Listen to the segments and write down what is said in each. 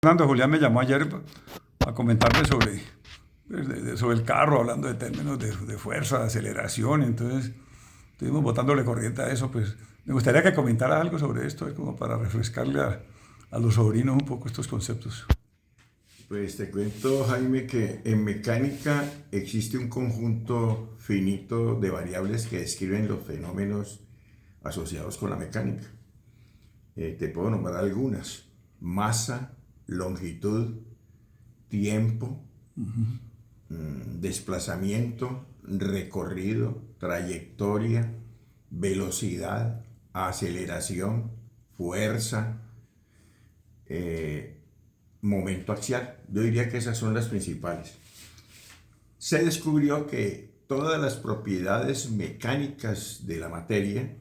Fernando Julián me llamó ayer a comentarme sobre el carro, hablando de términos de fuerza, de aceleración. Entonces estuvimos botándole corriente a eso. Pues me gustaría que comentara algo sobre esto, como para refrescarle a los sobrinos un poco estos conceptos. Pues te cuento, Jaime, que en mecánica existe un conjunto finito de variables que describen los fenómenos asociados con la mecánica. Te puedo nombrar algunas: masa, longitud, tiempo, desplazamiento, recorrido, trayectoria, velocidad, aceleración, fuerza, momento axial. Yo diría que esas son las principales. Se descubrió que todas las propiedades mecánicas de la materia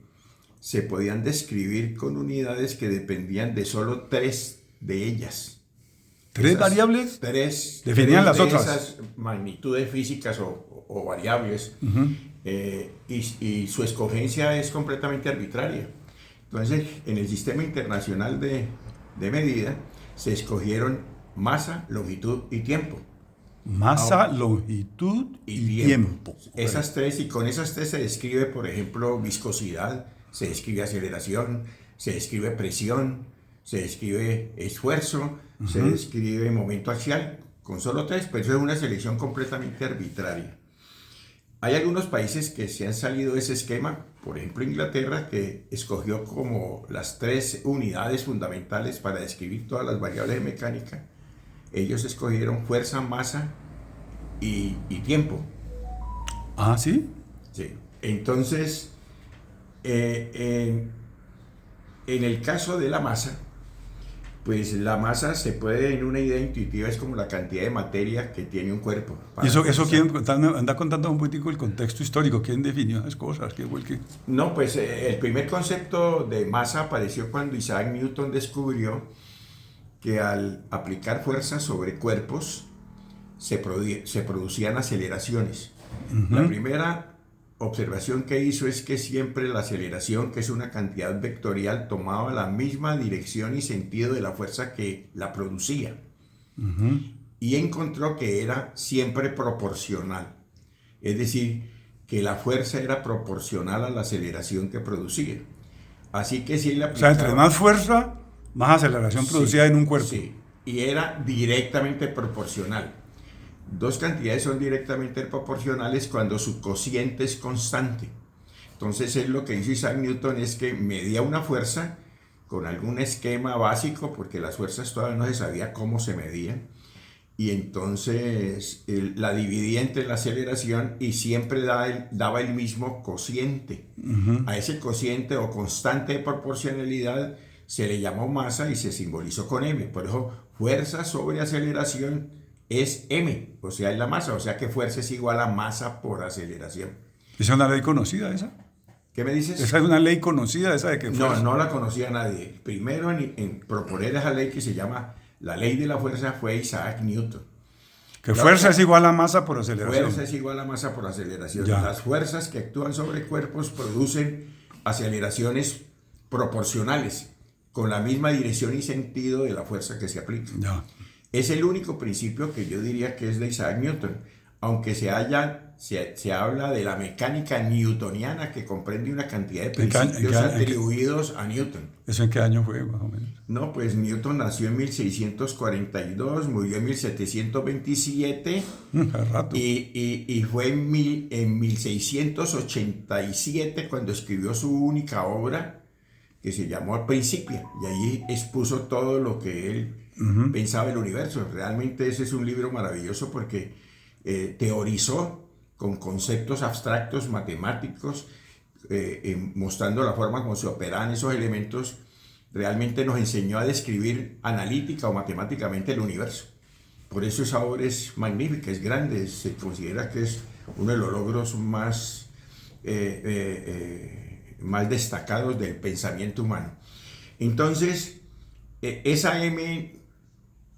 se podían describir con unidades que dependían de solo tres de ellas. ¿Tres variables? Tres definían las de otras. Esas magnitudes físicas o variables, y su escogencia es completamente arbitraria. Entonces, en el sistema internacional de medida se escogieron masa, longitud y tiempo. Masa, longitud y tiempo. Esas tres, y con esas tres se describe, por ejemplo, viscosidad, se describe aceleración, se describe presión, se describe esfuerzo, se describe momento axial. Con solo tres, pero eso es una selección completamente arbitraria. Hay algunos países que se han salido de ese esquema, por ejemplo Inglaterra, que escogió como las tres unidades fundamentales para describir todas las variables de mecánica. Ellos escogieron fuerza, masa y tiempo. Ah, ¿sí? Sí. Entonces, en el caso de la masa, pues la masa se puede, en una idea intuitiva, es como la cantidad de materia que tiene un cuerpo. ¿Y eso quién anda contando un poquito el contexto histórico? ¿Quién definió esas cosas? ¿Qué fue el que...? No, pues el primer concepto de masa apareció cuando Isaac Newton descubrió que al aplicar fuerza sobre cuerpos se producían aceleraciones. La primera observación que hizo es que siempre la aceleración, que es una cantidad vectorial, tomaba la misma dirección y sentido de la fuerza que la producía. Y encontró que era siempre proporcional. Es decir, que la fuerza era proporcional a la aceleración que producía. Así que si él aplicaba... O sea, entre más fuerza, más aceleración producida en un cuerpo. Sí, y era directamente proporcional. Dos cantidades son directamente proporcionales cuando su cociente es constante. Entonces, él lo que hizo Isaac Newton es que medía una fuerza con algún esquema básico, porque las fuerzas todavía no se sabía cómo se medían, y entonces la dividía entre la aceleración y siempre daba el mismo cociente. A ese cociente o constante de proporcionalidad se le llamó masa y se simbolizó con m. Por eso, fuerza sobre aceleración es m, o sea, es la masa, o sea que fuerza es igual a masa por aceleración. ¿Esa es una ley conocida, esa? ¿Qué me dices? ¿Esa es una ley conocida, esa de que fuerza? No la conocía nadie. Primero en proponer esa ley, que se llama la ley de la fuerza, fue Isaac Newton. Que fuerza es igual a masa por aceleración. Fuerza es igual a masa por aceleración. Ya. Las fuerzas que actúan sobre cuerpos producen aceleraciones proporcionales, con la misma dirección y sentido de la fuerza que se aplica. Ya. Es el único principio que yo diría que es de Isaac Newton, aunque se habla de la mecánica newtoniana, que comprende una cantidad de principios atribuidos a Newton. ¿Eso en qué año fue, más o menos? No, pues Newton nació en 1642, murió en 1727, Rato. y fue en 1687 cuando escribió su única obra, que se llamó Principia, y allí expuso todo lo que él pensaba del universo. Realmente ese es un libro maravilloso porque teorizó con conceptos abstractos matemáticos, mostrando la forma como se operan esos elementos. Realmente nos enseñó a describir analítica o matemáticamente el universo. Por eso esa obra es magnífica, es grande, se considera que es uno de los logros más destacados del pensamiento humano. Entonces, esa m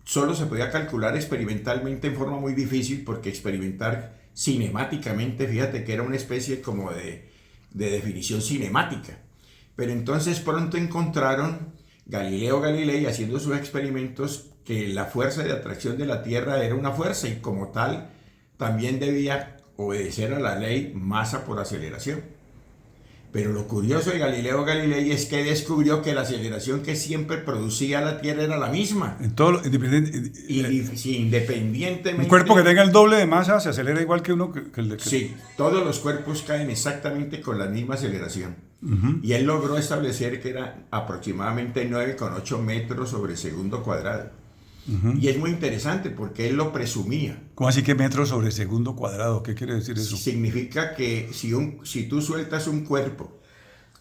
solo se podía calcular experimentalmente en forma muy difícil, porque experimentar cinemáticamente, fíjate que era una especie como de definición cinemática. Pero entonces pronto encontraron Galileo Galilei, haciendo sus experimentos, que la fuerza de atracción de la Tierra era una fuerza y como tal también debía obedecer a la ley masa por aceleración. Pero lo curioso de Galileo Galilei es que descubrió que la aceleración que siempre producía la Tierra era la misma. En todo, Independientemente... Un cuerpo que tenga el doble de masa se acelera igual que uno que el de... Sí, todos los cuerpos caen exactamente con la misma aceleración. Y él logró establecer que era aproximadamente 9,8 metros sobre segundo cuadrado. Y es muy interesante porque él lo presumía. ¿Cómo así que metros sobre segundo cuadrado? ¿Qué quiere decir eso? Significa que si tú sueltas un cuerpo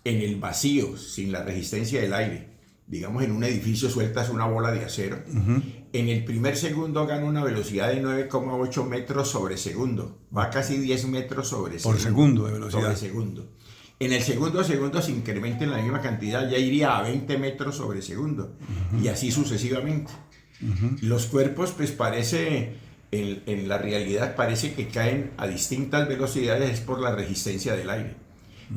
en el vacío, sin la resistencia del aire, digamos en un edificio sueltas una bola de acero, en el primer segundo gana una velocidad de 9,8 metros sobre segundo. Va casi 10 metros sobre segundo. Por segundo de velocidad. Sobre segundo. En el segundo se incrementa en la misma cantidad, ya iría a 20 metros sobre segundo. Y así sucesivamente. Los cuerpos, pues parece, en la realidad parece que caen a distintas velocidades por la resistencia del aire.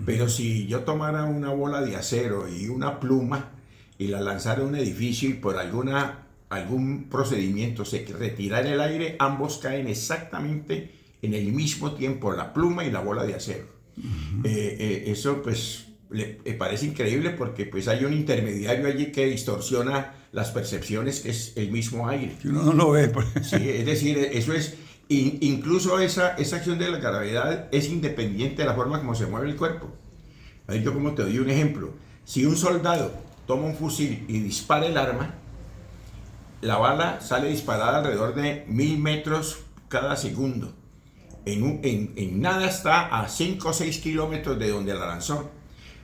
Pero si yo tomara una bola de acero y una pluma y la lanzara a un edificio y por algún procedimiento se retirara el aire, ambos caen exactamente en el mismo tiempo, la pluma y la bola de acero. Eso pues le parece increíble porque pues hay un intermediario allí que distorsiona las percepciones, que es el mismo aire. Que uno no lo ve. Sí, es decir, eso es, incluso esa acción de la gravedad es independiente de la forma como se mueve el cuerpo. A ver, yo como te doy un ejemplo. Si un soldado toma un fusil y dispara el arma, la bala sale disparada alrededor de 1000 metros cada segundo. En nada está a 5 o 6 kilómetros de donde la lanzó.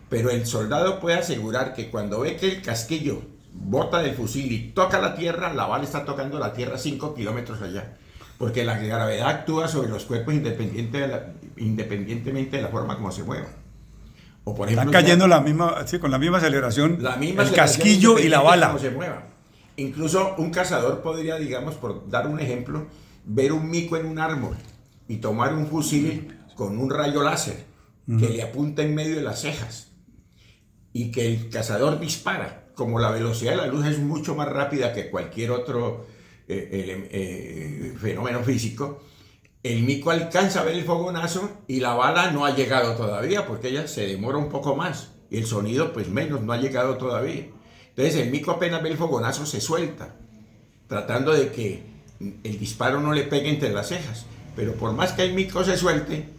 Pero el soldado puede asegurar que cuando ve que el casquillo bota del fusil y toca la tierra, la bala está tocando la tierra 5 kilómetros allá. Porque la gravedad actúa sobre los cuerpos independientemente de la forma como se muevan. O por ejemplo, están cayendo con la misma aceleración, el casquillo y la bala. Se mueva. Incluso un cazador podría, digamos, por dar un ejemplo, ver un mico en un árbol y tomar un fusil con un rayo láser que le apunta en medio de las cejas y que el cazador dispara. Como la velocidad de la luz es mucho más rápida que cualquier otro fenómeno físico, el mico alcanza a ver el fogonazo y la bala no ha llegado todavía porque ella se demora un poco más y el sonido pues menos, no ha llegado todavía. Entonces el mico apenas ve el fogonazo se suelta, tratando de que el disparo no le pegue entre las cejas. Pero por más que el mico se suelte,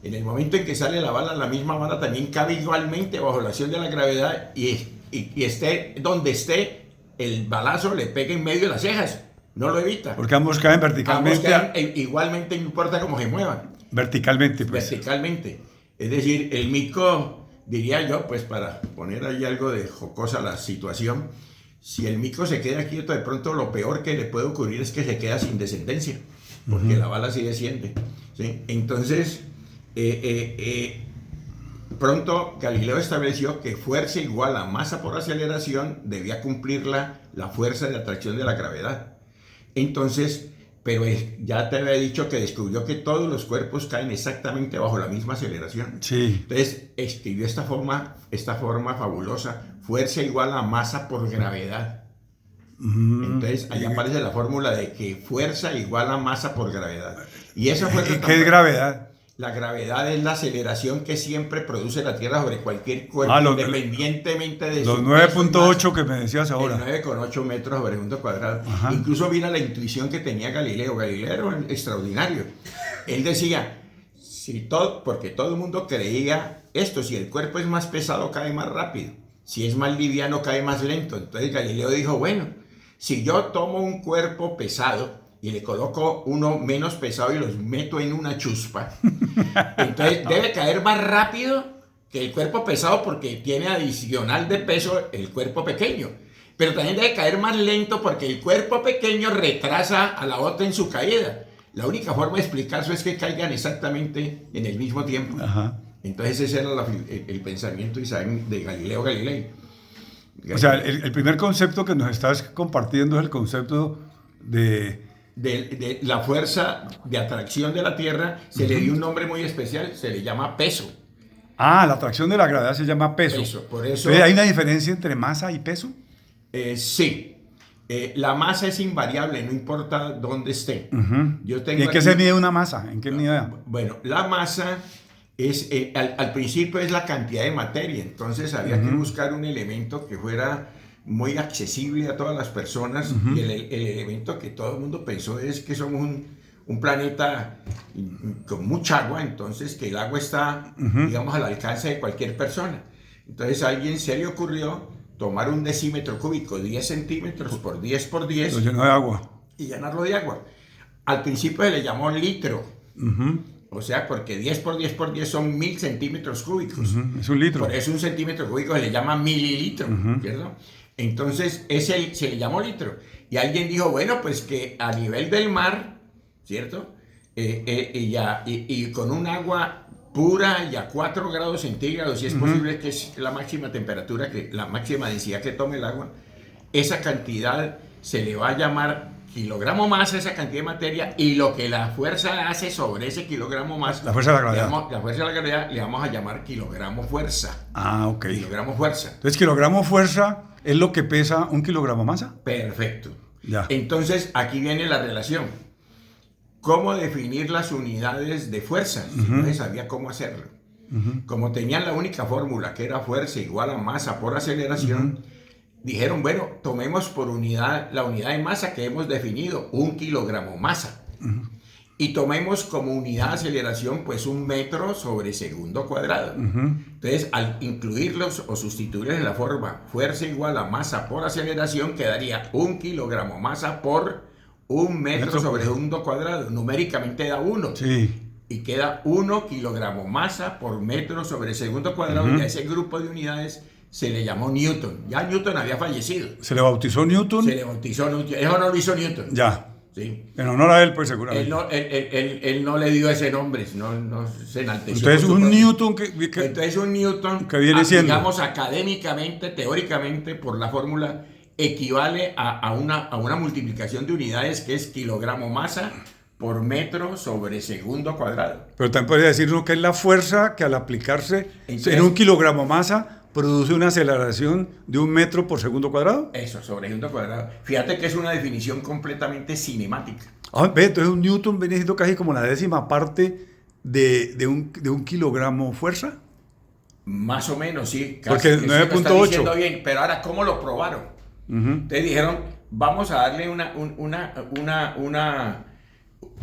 en el momento en que sale la misma bala también cabe igualmente bajo la acción de la gravedad y esté donde esté, el balazo le pega en medio de las cejas. No lo evita. Porque ambos caen verticalmente. Ambos caen, igualmente no importa cómo se muevan. Verticalmente, pues. Verticalmente. Es decir, el mico, diría yo, pues para poner ahí algo de jocosa la situación, si el mico se queda quieto, de pronto lo peor que le puede ocurrir es que se queda sin descendencia, porque la bala sí desciende. ¿Sí? Entonces, pronto Galileo estableció que fuerza igual a masa por aceleración debía cumplir la fuerza de atracción de la gravedad. Entonces, pero ya te había dicho que descubrió que todos los cuerpos caen exactamente bajo la misma aceleración. Sí. Entonces escribió esta forma fabulosa: fuerza igual a masa por gravedad. Entonces ahí aparece la fórmula de que fuerza igual a masa por gravedad. Y esa fuerza ¿Qué es gravedad? La gravedad es la aceleración que siempre produce la Tierra sobre cualquier cuerpo, independientemente de los 9.8 que me decías ahora. 9,8 metros sobre segundo cuadrado. Ajá. Incluso mira la intuición que tenía Galileo. Galileo era extraordinario. Él decía, porque todo el mundo creía esto: si el cuerpo es más pesado cae más rápido, si es más liviano cae más lento. Entonces Galileo dijo, bueno, si yo tomo un cuerpo pesado y le coloco uno menos pesado y los meto en una chuspa, entonces debe caer más rápido que el cuerpo pesado porque tiene adicional de peso el cuerpo pequeño. Pero también debe caer más lento porque el cuerpo pequeño retrasa a la otra en su caída. La única forma de explicar eso es que caigan exactamente en el mismo tiempo. Ajá. Entonces ese era el pensamiento de Galileo Galilei. O sea, el primer concepto que nos estás compartiendo es el concepto de la fuerza de atracción de la Tierra. Se le dio un nombre muy especial, se le llama peso. Ah, la atracción de la gravedad se llama peso. Por eso. ¿Hay una diferencia entre masa y peso? Sí. La masa es invariable, no importa dónde esté. Yo tengo ¿Y en qué se mide una masa? ¿En qué medida? Bueno, la masa es, al principio es la cantidad de materia, entonces había que buscar un elemento que fuera muy accesible a todas las personas, y el elemento que todo el mundo pensó es que somos un planeta con mucha agua, entonces que el agua está, digamos, al alcance de cualquier persona. Entonces a alguien se le ocurrió tomar un decímetro cúbico, 10 centímetros por 10 por 10. Lo llenó de agua. Y llenarlo de agua. Al principio se le llamó litro. O sea, porque 10 por 10 por 10 son 1000 centímetros cúbicos. Es un litro. Por eso un centímetro cúbico se le llama mililitro, ¿cierto? Entonces, se le llamó litro. Y alguien dijo, bueno, pues que a nivel del mar, ¿cierto? Y con un agua pura y a 4 grados centígrados, si es posible, que es la máxima temperatura, la máxima densidad que tome el agua, esa cantidad se le va a llamar kilogramo masa, esa cantidad de materia, y lo que la fuerza hace sobre ese kilogramo masa, la fuerza de la gravedad. La fuerza de la gravedad le vamos a llamar kilogramo fuerza. Ah, ok. Kilogramo fuerza. Entonces, kilogramo fuerza es lo que pesa un kilogramo masa. Perfecto. Ya. Entonces, aquí viene la relación. ¿Cómo definir las unidades de fuerza? Si no se sabía cómo hacerlo. Como tenían la única fórmula, que era fuerza igual a masa por aceleración, dijeron, bueno, tomemos por unidad la unidad de masa que hemos definido, 1 kilogramo masa. Y tomemos como unidad de aceleración, pues 1 metro sobre segundo cuadrado. Entonces, al incluirlos o sustituirlos en la forma fuerza igual a masa por aceleración, quedaría 1 kilogramo masa por 1 metro sobre segundo cuadrado. Numéricamente da 1. Sí. Y queda 1 kilogramo masa por metro sobre segundo cuadrado. Y a ese grupo de unidades se le llamó Newton. Ya Newton había fallecido. ¿Se le bautizó Newton? Se le bautizó Newton. Eso no lo hizo Newton. Ya. Sí. En honor a él, pues seguramente. Él no le dio ese nombre, no se enalteció. Entonces un Newton Entonces un Newton, que viene siendo, digamos, académicamente, teóricamente, por la fórmula, equivale a una multiplicación de unidades que es kilogramo masa por metro sobre segundo cuadrado. Pero también podría decir uno que es la fuerza que al aplicarse en 1 kilogramo masa produce una aceleración de 1 metro por segundo cuadrado. Eso, sobre segundo cuadrado. Fíjate que es una definición completamente cinemática. Entonces un Newton viene siendo casi como la 10ª parte de un kilogramo fuerza. Más o menos, sí. Porque 9.8. Bien, pero ahora, ¿cómo lo probaron? Entonces dijeron, vamos a darle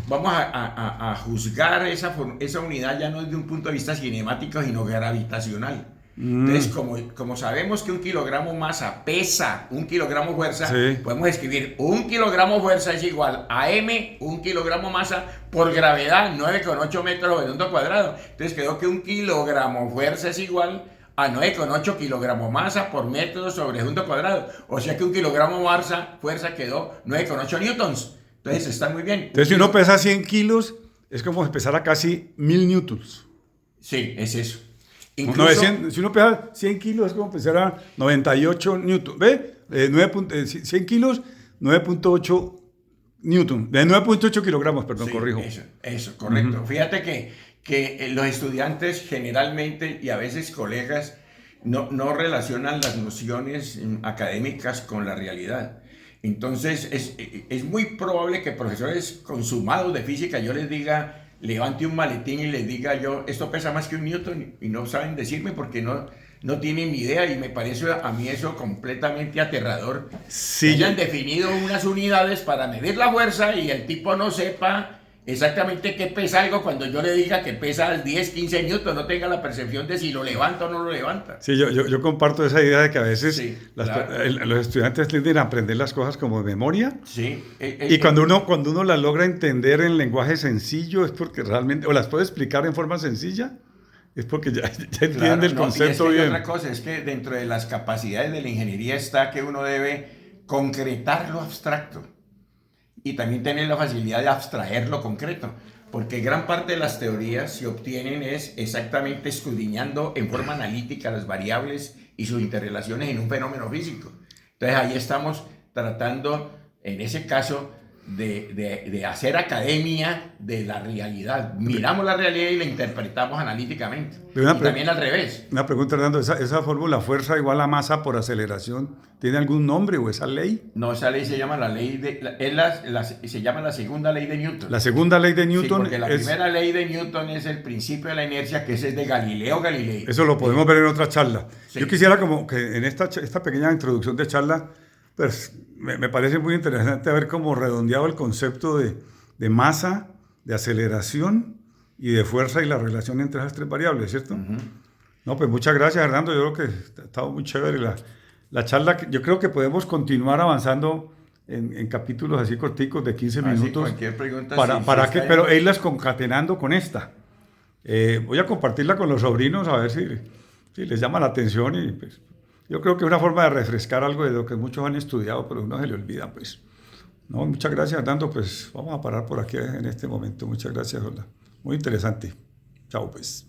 vamos a juzgar esa unidad ya no desde un punto de vista cinemático, sino gravitacional. Entonces, como sabemos que 1 kilogramo masa pesa 1 kilogramo fuerza, podemos escribir 1 kilogramo fuerza es igual a m, 1 kilogramo masa por gravedad, 9,8 metros sobre segundo cuadrado. Entonces quedó que 1 kilogramo fuerza es igual a 9,8 kilogramo masa por metro sobre segundo cuadrado. O sea que 1 kilogramo fuerza quedó 9,8 newtons. Entonces está muy bien. Entonces si uno pesa 100 kilos, es como si pesara casi 1000 newtons. Sí, es eso. Incluso, si uno pesa 100 kilos, es como pesar a 98 newtons. ¿Ve? 100 kilos, 9.8 newtons. De 9.8 kilogramos, perdón, sí, corrijo. Eso, correcto. Fíjate que los estudiantes generalmente, y a veces colegas, no relacionan las nociones académicas con la realidad. Entonces, es muy probable que profesores consumados de física yo les diga, levante un maletín y les diga yo, esto pesa más que 1 newton, y no saben decirme porque no tienen ni idea, y me parece a mí eso completamente aterrador. Sí. Hayan definido unas unidades para medir la fuerza y el tipo no sepa exactamente qué pesa algo cuando yo le diga que pesa 10, 15 newton, no tenga la percepción de si lo levanta o no lo levanta. Sí, yo comparto esa idea de que a veces sí, los estudiantes tienden a aprender las cosas como de memoria. Sí. Y cuando uno las logra entender en lenguaje sencillo es porque realmente, o las puede explicar en forma sencilla, es porque ya entiende el concepto bien. Y otra cosa es que dentro de las capacidades de la ingeniería está que uno debe concretar lo abstracto y también tener la facilidad de abstraer lo concreto, porque gran parte de las teorías se obtienen es exactamente escudriñando en forma analítica las variables y sus interrelaciones en un fenómeno físico. Entonces ahí estamos tratando, en ese caso, de hacer academia de la realidad. Miramos la realidad y la interpretamos analíticamente. Y también al revés. Una pregunta, Hernando, ¿esa fórmula fuerza igual a masa por aceleración tiene algún nombre o esa ley? No, esa ley se llama la ley se llama la segunda ley de Newton. La segunda ley de Newton. Sí, porque la primera ley de Newton es el principio de la inercia, que ese es de Galileo Galilei. Eso lo podemos ver en otra charla. Sí. Yo quisiera como que en esta pequeña introducción de charla, pues me parece muy interesante haber como redondeado el concepto de masa, de aceleración y de fuerza y la relación entre esas tres variables, ¿cierto? No, pues muchas gracias, Hernando. Yo creo que ha estado muy chévere la charla. Yo creo que podemos continuar avanzando en capítulos así corticos de 15 minutos. Cualquier pregunta. Pero irlas concatenando con esta. Voy a compartirla con los sobrinos a ver si les llama la atención y pues, yo creo que es una forma de refrescar algo de lo que muchos han estudiado, pero uno se le olvida, pues. No, muchas gracias, Hernando. Pues vamos a parar por aquí en este momento. Muchas gracias, Hola. Muy interesante. Chao, pues.